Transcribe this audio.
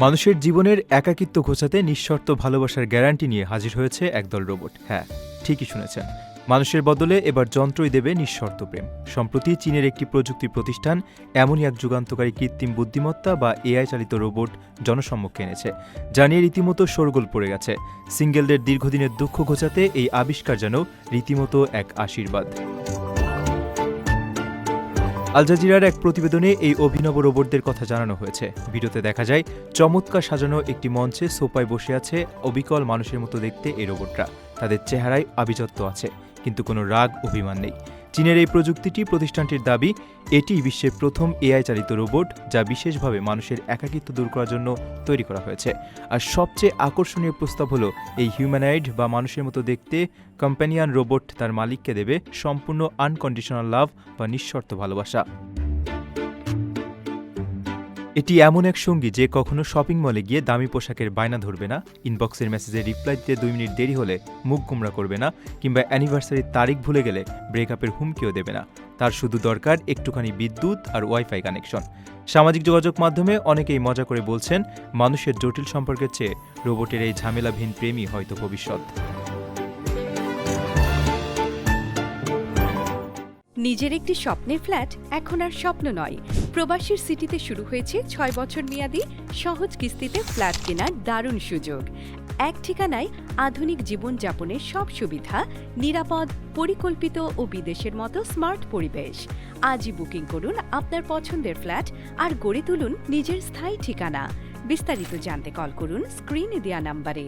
মানুষের জীবনের একাকিত্ব ঘোচাতে নিঃশর্ত ভালোবাসার গ্যারান্টি নিয়ে হাজির হয়েছে একদল রোবট। হ্যাঁ, ঠিকই শুনেছেন। মানুষের বদলে এবার যন্ত্রই দেবে নিঃশর্ত প্রেম। সম্প্রতি চীনের একটি প্রযুক্তি প্রতিষ্ঠান এমনই এক যুগান্তকারী কৃত্রিম বুদ্ধিমত্তা বা এআই চালিত রোবট জনসম্মুখে এনেছে, যা নিয়ে রীতিমতো শোরগোল পড়ে গেছে। সিঙ্গেলদের দীর্ঘদিনের দুঃখ ঘোচাতে এই আবিষ্কার যেন রীতিমতো এক আশীর্বাদ। আল জাজিরার এক প্রতিবেদনে এই অভিনব রোবটদের কথা জানানো হয়েছে। ভিডিওতে দেখা যায় চমৎকার সাজানো একটি মঞ্চে সোফায় বসে আছে অবিকল মানুষের মতো দেখতে এই রোবটরা। তাদের চেহারায় আভিজাত্য আছে, কিন্তু কোনো রাগ অভিমান নেই। চীনের এই প্রযুক্তিটি প্রতিষ্ঠানটির দাবি এটি বিশ্বের প্রথম এআই চালিত রোবট, যা বিশেষভাবে মানুষের একাকিত্ব দূর করার জন্য তৈরি করা হয়েছে। আর সবচেয়ে আকর্ষণীয় প্রস্তাব হলো এই হিউম্যানয়েড বা মানুষের মতো দেখতে কম্প্যানিয়ান রোবট তার মালিককে দেবে সম্পূর্ণ আনকন্ডিশনাল লাভ বা নিঃশর্ত ভালোবাসা। এটি এমন এক সঙ্গী যে কখনো শপিং মলে গিয়ে দামি পোশাকের বায়না ধরবে না, ইনবক্সের মেসেজে রিপ্লাই দিতে 2 মিনিট দেরি হলে মুখ গুমরা করবে না, কিংবা অ্যানিভার্সারির তারিখ ভুলে গেলে ব্রেকআপের হুমকিও দেবে না। তার শুধু দরকার একটুখানি বিদ্যুৎ আর ওয়াইফাই কানেকশন। সামাজিক যোগাযোগ মাধ্যমে অনেকেই মজা করে বলছেন, মানুষের জটিল সম্পর্কের চেয়ে রোবটের এই ঝামেলাবিহীন প্রেমই হয়তো ভবিষ্যৎ। নিজের একটি স্বপ্নের ফ্ল্যাট এখন আর স্বপ্ন নয়। প্রবাসীর সিটিতে শুরু হয়েছে 6 বছর মেয়াদী সহজ কিস্তিতে ফ্ল্যাট কেনার দারুণ সুযোগ। এক ঠিকানায় আধুনিক জীবনযাপনের সব সুবিধা, নিরাপদ, পরিকল্পিত ও বিদেশের মতো স্মার্ট পরিবেশ। আজই বুকিং করুন আপনার পছন্দের ফ্ল্যাট আর গড়ে তুলুন নিজের স্থায়ী ঠিকানা। বিস্তারিত জানতে কল করুন স্ক্রিনে দেওয়া নাম্বারে।